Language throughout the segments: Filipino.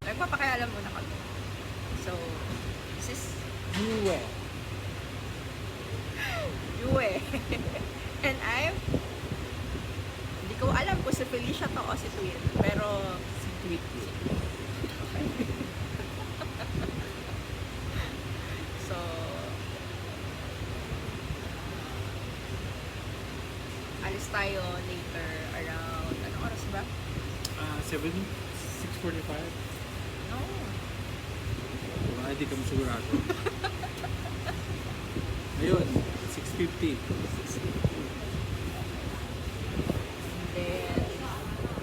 Nagpapakialam muna kami. So, this is Yue. Yue. And I'm... Hindi ko alam kung si Felicia to o si Twin. Pero... Si Tweet. So... alis tayo later around... Anong oras ba? 6:45. No. Baka hindi kami sigurado. Ayun, 6:50. Then,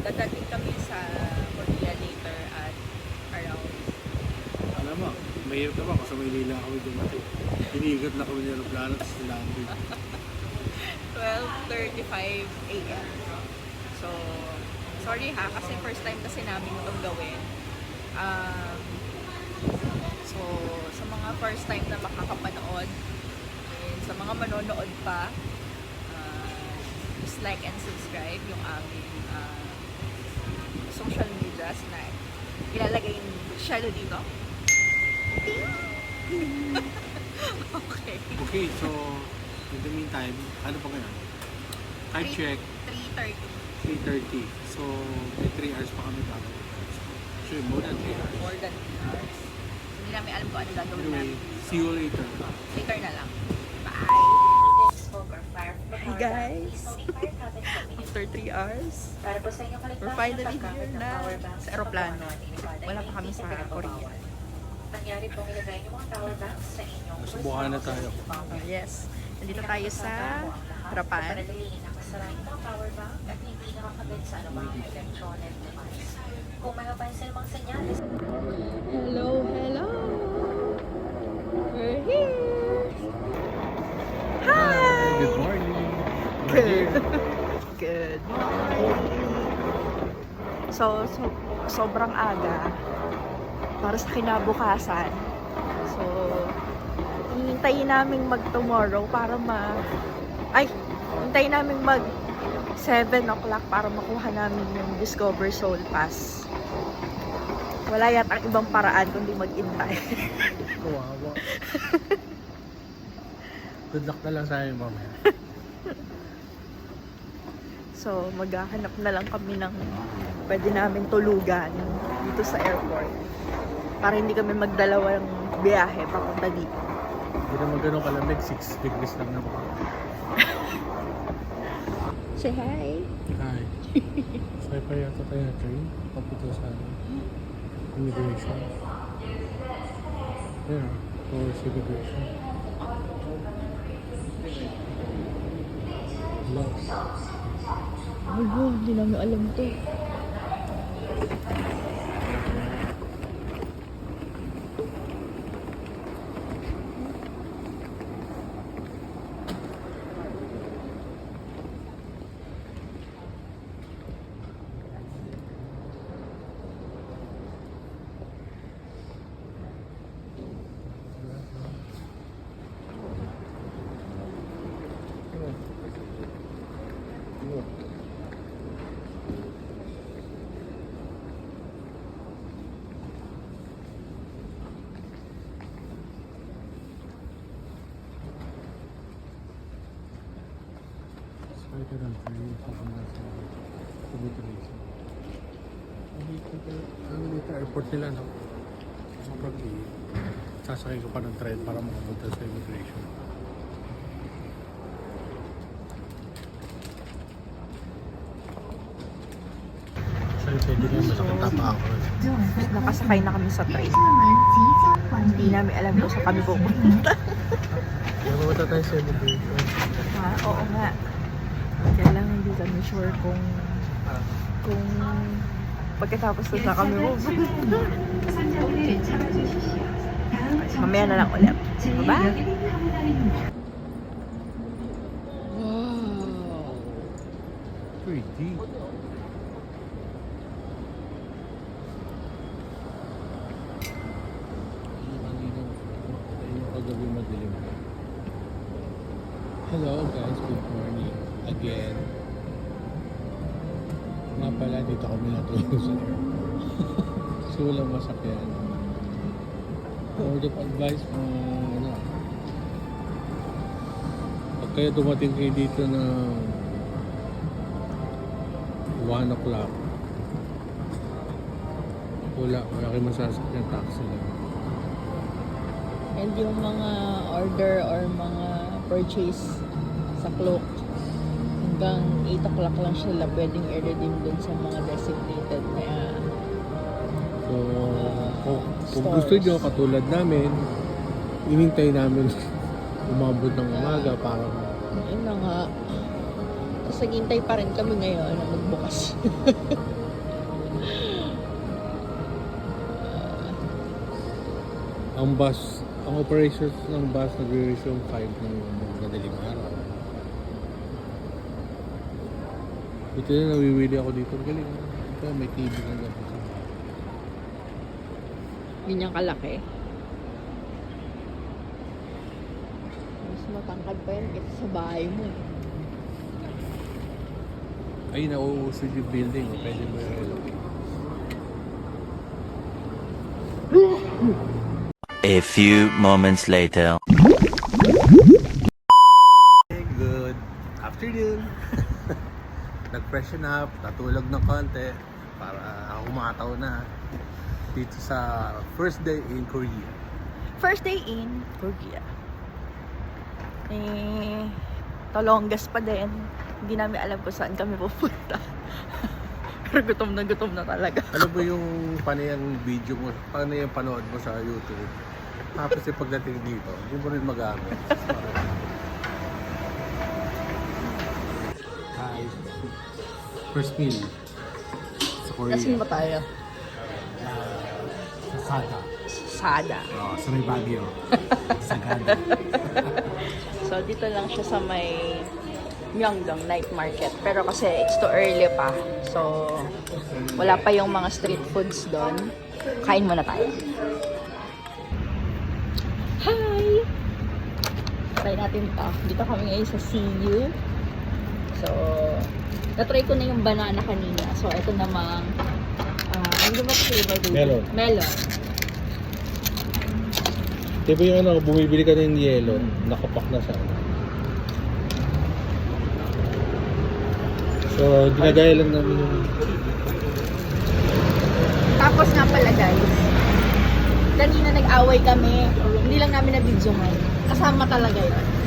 dadating kami sa Korea later at around Alam mo, mahirap naman kasi sa Maynila kami dumating. Iniigat na kami ng aeroplano at sinabi. 12:35 a.m. So, sorry ha, kasi first time kasi namin itong gawin. So, sa mga first time na makakapanood, and sa mga manonood pa, just like and subscribe yung aming social medias na ilalagay yung shadow dito. Okay. Okay, so in the meantime, ano pa ngayon? Time check, 3:30. 3:30. So, may 3 hours pa kami bago. Actually, more than 3 hours. More than 3 hours. Hindi namin alam kung ano gagawin Anyway, namin. see you later. Later na lang. Bye! Hey guys! After 3 hours, we're finally here na sa aeroplano. Wala pa kami sa Korea. Subukan na tayo. Yes. Nandito tayo sa harapan. Hello, hello! We're here! Hi! Good morning. Good. Good morning. So, sobrang aga para sa kinabukasan. So, hihintayin namin mag-tomorrow para hintayin namin mag 7 o'clock para makuha namin yung Discover Seoul Pass. Wala yata ang ibang paraan kundi mag-intay. Kawawa. Good luck na lang sa amin, mamaya. So, maghahanap na lang kami ng pwede namin tulugan dito sa airport. Para hindi kami magdalawang biyahe papunta dito. Hindi naman ganun kalamig, 6 degrees lang naman. Say hi! Hi. Sakay pa yata tayo na train. Papunta sa immigration. Yeah, towards immigration. Lost. Oh, hindi namin alam to. Sakay ka ng train. Papunta sa immigration. Dito airport nila, no? Sobrang sasakay ko pa ng train para makapunta sa immigration. Sorry, pwede na masakit tapa ako. Nakasakay na kami sa train. Hindi namin alam kung saan kami pupunta. Napunta tayo sa immigration. Oo nga. Kaya lang hindi kami sure kung pagkatapos na kami pupunta. Mamaya na lang ulit. Bye! Wow! Pretty. Hello guys, good morning again. Nga pala, dito kami natulog sa air. Kasi walang masakyan. Word of advice, ano, pag kayo dumating kayo dito na 1 o'clock, wala kayo masasakyan, taxi lang. And yung mga order or mga purchase sa Klook, hanggang 8 o'clock lang sila pwedeng i-redeem dun sa mga designated na So, kung stores. gusto nyo, katulad namin, inintay namin umabot ng umaga para Yun na nga. Tapos naghintay pa rin kami ngayon na magbukas. ang operations ng bus nagre-resume 5 ng madaling araw. Ito na, nawiwili ako dito. Ang galing. Ito, may TV ng gabi. Ganyang kalaki. Mas matangkad pa yan kasi sa bahay mo. Ay, nauusod yung building. Pwede mo i-relocate. A few moments later. Good afternoon. Nag-freshen up, natulog ng konti para humataw na dito sa first day in Korea. First day in Korea. Tolongas pa din. Hindi namin alam kung saan kami pupunta. Pero gutom na talaga. Ano ba yung panayang video mo, panayang panood mo sa YouTube? Tapos yung pagdating dito, hindi mo rin magamit. Hi. First meal sa Korea. Nasaan ba tayo? Sa Sada. Sada. Sa may Baguio. Sagada. So, dito lang siya sa may Myeongdong Night Market. Pero kasi it's too early pa. So, wala pa yung mga street foods doon. Kain muna tayo. Hi! Try natin to. Dito kami ngayon sa CU. So, natry ko na yung banana kanina. So, ito namang ano ba flavor dito? Melon. Melon. Diba yung ano, bumibili ka ng yelo, nakapak na siya. So, ginagaya lang namin yung... Tapos nga pala guys, kanina nag-away kami. Hindi lang namin na-videohan. Kasama talaga yun.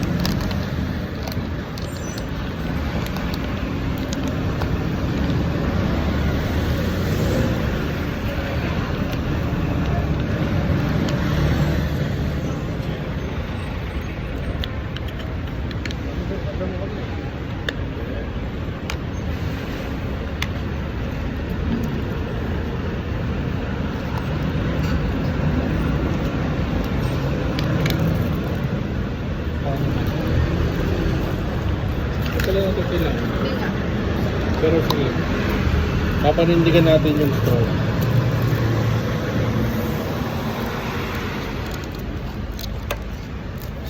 Ito lang ang lang. Pero sige, papanindigan natin yung straw.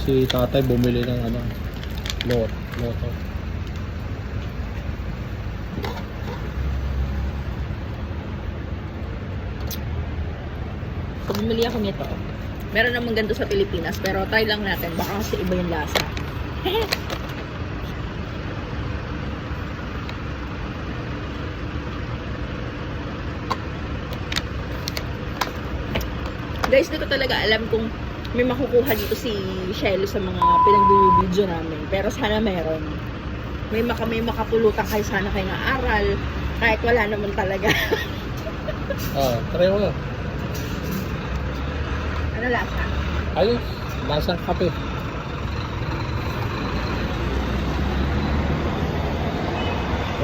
Si tatay bumili ng ano, loto. So, bumili ako nito. Meron namang ganito sa Pilipinas, pero try lang natin. Baka kasi iba yung lasa. Guys, di ko talaga alam kung may makukuha dito si Shelly sa mga pinag-video namin. Pero sana meron. May makapulutan kayo sana kayo ng aral. Kahit wala naman talaga. Try mo na. Ano lasa? Ayos, lasang kape.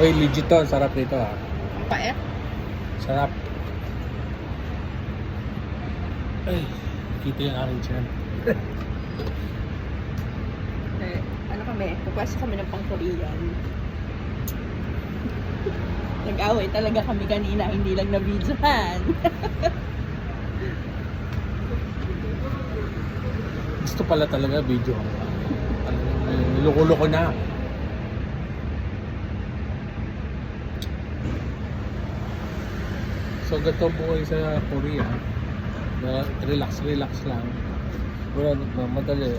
Uy, legit to. Sarap nito ha. Pait? Sarap. Ay, kita yung aking tiyan. Ano kami? Pupwesto kami ng pang-Korean. Nag-away talaga kami kanina, hindi lang na-videohan. Gusto pala talaga video. Niloko-loko na. So ganito buhay sa Korea. Na relax lang. Wala nagmamadali.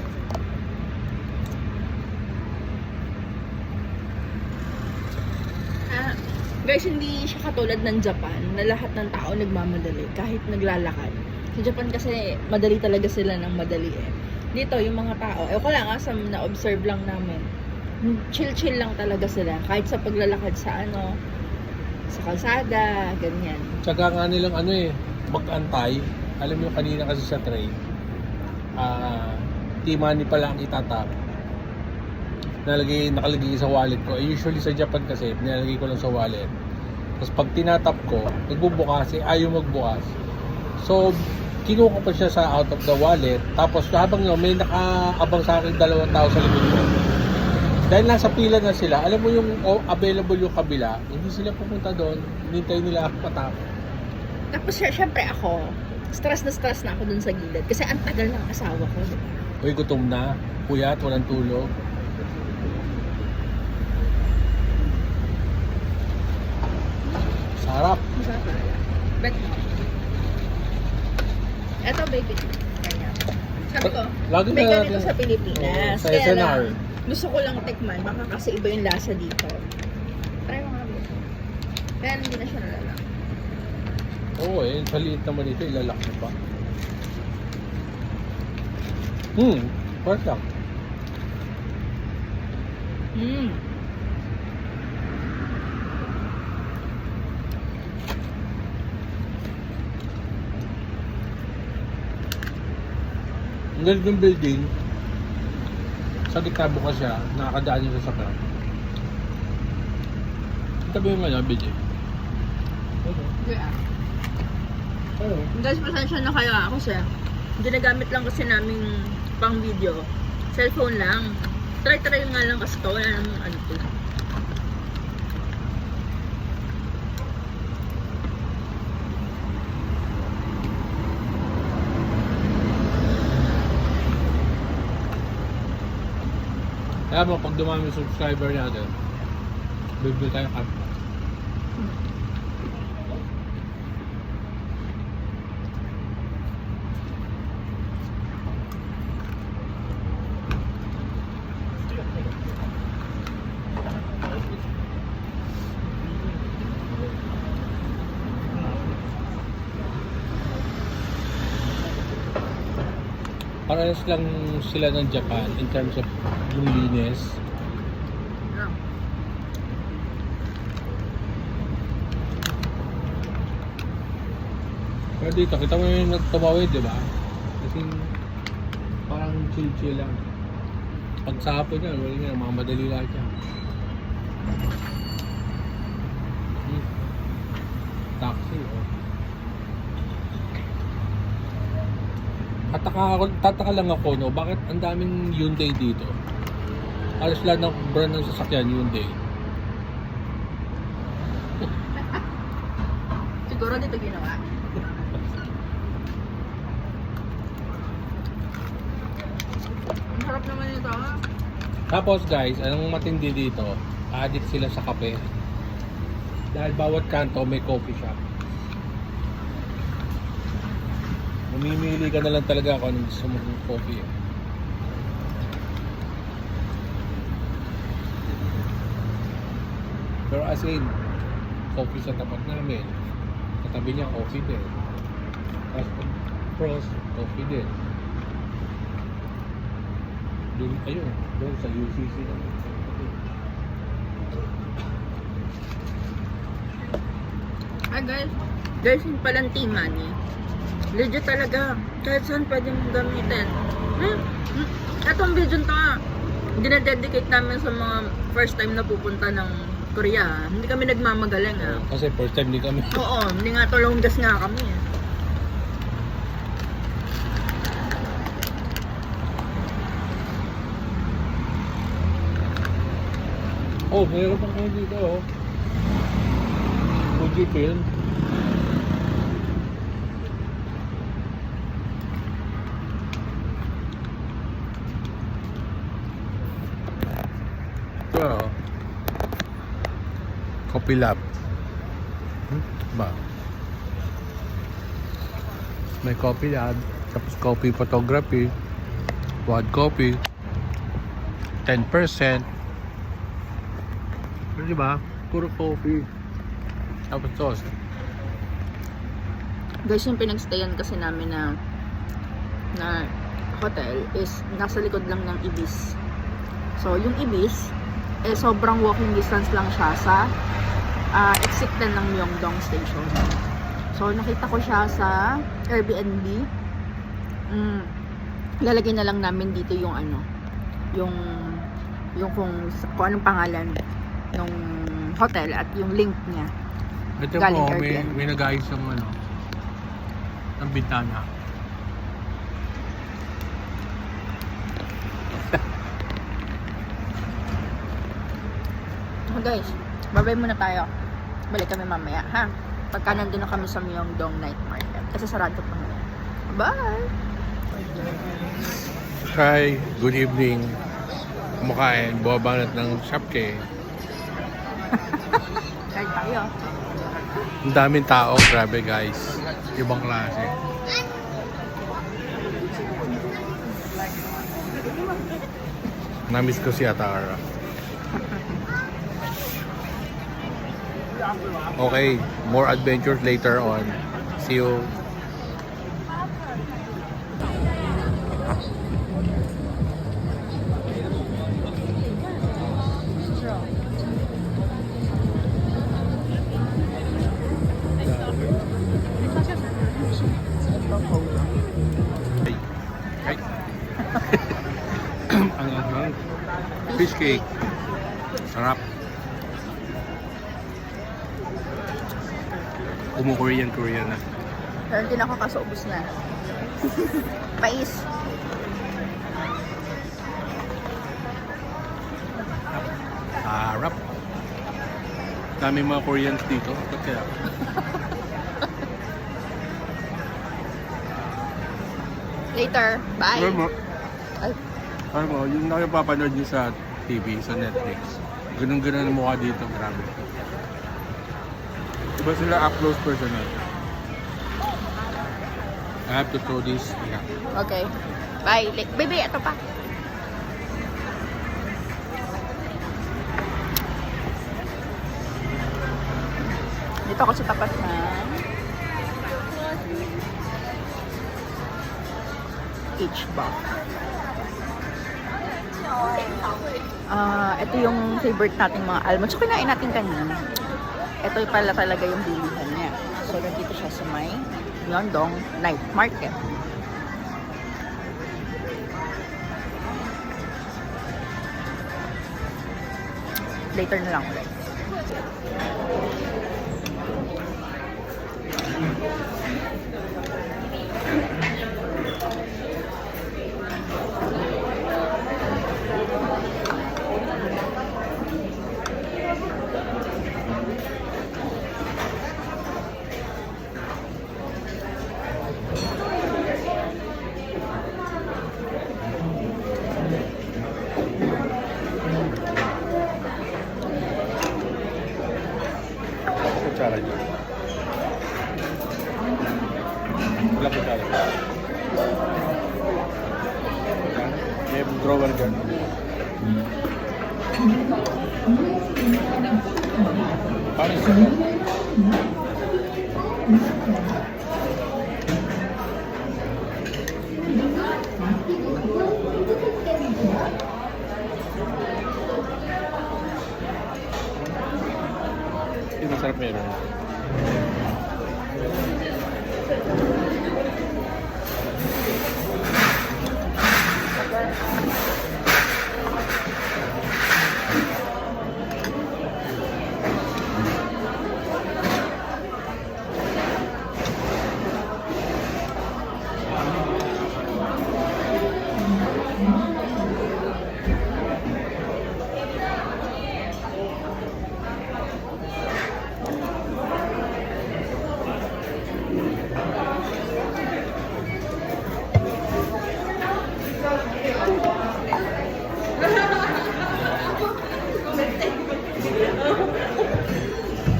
Guys, hindi siya katulad ng Japan na lahat ng tao nagmamadali kahit naglalakad. Sa Japan kasi madali talaga sila ng madali eh. Dito yung mga tao, ko lang sa na-observe lang namin. Chill lang talaga sila kahit sa paglalakad sa sa kalsada, ganyan. Tsaka nga nilang mag-antay. Alam mo kanina kasi sa train, T-money pala ang itatap. Nakalagay sa wallet ko. Usually sa Japan kasi, nilalagay ko lang sa wallet. Tapos pag tinatap ko, nagbubukas ayaw magbukas. So, kinuha ko pa siya sa out of the wallet. Tapos habang may nakaabang sa akin 2 tao sa likod ko. Dahil nasa pila na sila, alam mo yung available yung kabila, hindi sila pupunta doon. Hinintay nila ako patapos. Tapos syempre ako, stress na ako dun sa gilid. Kasi ang tagal ng asawa ko, diba? Uy, gutom na. Puyat, walang tulog. Sarap. Bet mo. Eto, baby. Kaya. Sabi ko, Lagi may na ganito natin- sa Pilipinas. Sa Kaya SNR. lang, gusto ko lang tikman. Baka kasi iba yung lasa dito. Try mo nga, baby. Kaya hindi na siya nalala. Oo sa liit naman ito, ilalak mo pa. First lang. Ang galing ng building. Sa gitna bukas siya, nakakadaan yung sasakyan. Ito ba yung building? Yeah. Oo. Guys, pasensya na kayo ako siya. Ginagamit lang kasi naming pang video. Cellphone lang. Try nga lang kasi to. Wala namang to. Kaya mo, pag dumami yung subscriber natin, bibili tayo kami. Parehas lang sila ng Japan in terms of yung linis. Pero dito, kita mo yung tumawid, di ba? Kasi parang chill lang. Pag sa hapon yan, wala nga, mga madali lang yan. Taxi, Tataka lang ako, no? Bakit ang daming Hyundai dito? Alas lahat ng brand ng sasakyan, Hyundai. Siguro dito ginawa. Ang sarap naman ito, ha? Tapos guys, anong matindi dito? Addict sila sa kape. Dahil bawat kanto may coffee shop. Mamimili ka na lang talaga kung anong gusto mo ng coffee. Pero as in, coffee sa tapat namin. Katabi niya, coffee din. Tapos pros, coffee din. Doon, ayun, doon sa UCC naman. Guys, yung palang T-money. Legit talaga. Kahit saan pwede mong gamitin. Etong video to, dinededicate namin sa mga first time na pupunta ng Korea. Hindi kami nagmamagaling, Kasi first time din kami. Oo, hindi nga to longgas nga kami. Oh, mayroon pang kayo dito, Fuji Film. Ito, Coffee Lab. Ba? May coffee lab. Tapos coffee photography. Quad coffee. 10%. Pero diba? Puro coffee. Tapos sauce. Guys, yung pinagstayan kasi namin na hotel is nasa likod lang ng Ibis. So, yung Ibis, sobrang walking distance lang siya sa exit na ng Myeongdong Station. So, nakita ko siya sa Airbnb. Lalagay na lang namin dito yung yung kung anong pangalan ng hotel at yung link niya. Ito Galing po, Airbnb. may nag-ayos ng bintana. So guys, babay muna tayo. Balik kami mamaya, ha? Pagka nandun na kami sa Myeongdong Night Market. Kasi sarado pa ngayon. Bye! Hi, good evening. Kumakain, buwabanat ng Shopke. Kain tayo. Ang daming tao, grabe guys. Ibang klase. Namiss ko si Atara. Okay, more adventures later on. See you. Ay. Ang fish cake. Sarap. Korean na. Pero hindi na ako kaso ubos na. Mais. Sarap. Dami mga Koreans dito. Ba't kaya? Later. Bye. Alam mo, Ay, yung nakapapanood niyo sa TV, sa Netflix. Ganun-ganun ang mukha dito. Grabe. Iba sila up close personal. I have to throw this. Yeah. okay. Bye. Baby, ito pa. Dito ako sa tapat na H-Box. Ito yung favorite nating mga almonds. So, kinain natin kanina. Ito pala talaga yung bilihan niya. So, nandito siya sa may Myeongdong Night Market. Later na lang ulit. Kutsara dyan. Wala kutsara dyan. May drawer dyan. Paano siya? Yung masarap meron.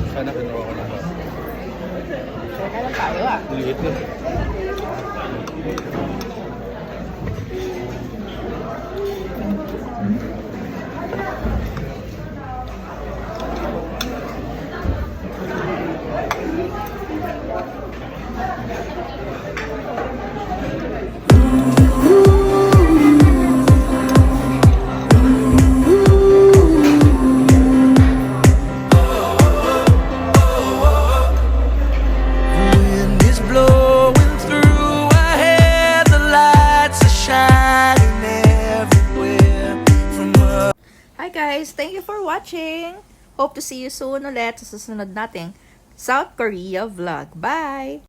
Sana kinuha ko na ba? Kaya lang tayo ah. Liit na. Hi guys, thank you for watching. Hope to see you soon ulit sa susunod nating South Korea vlog. Bye!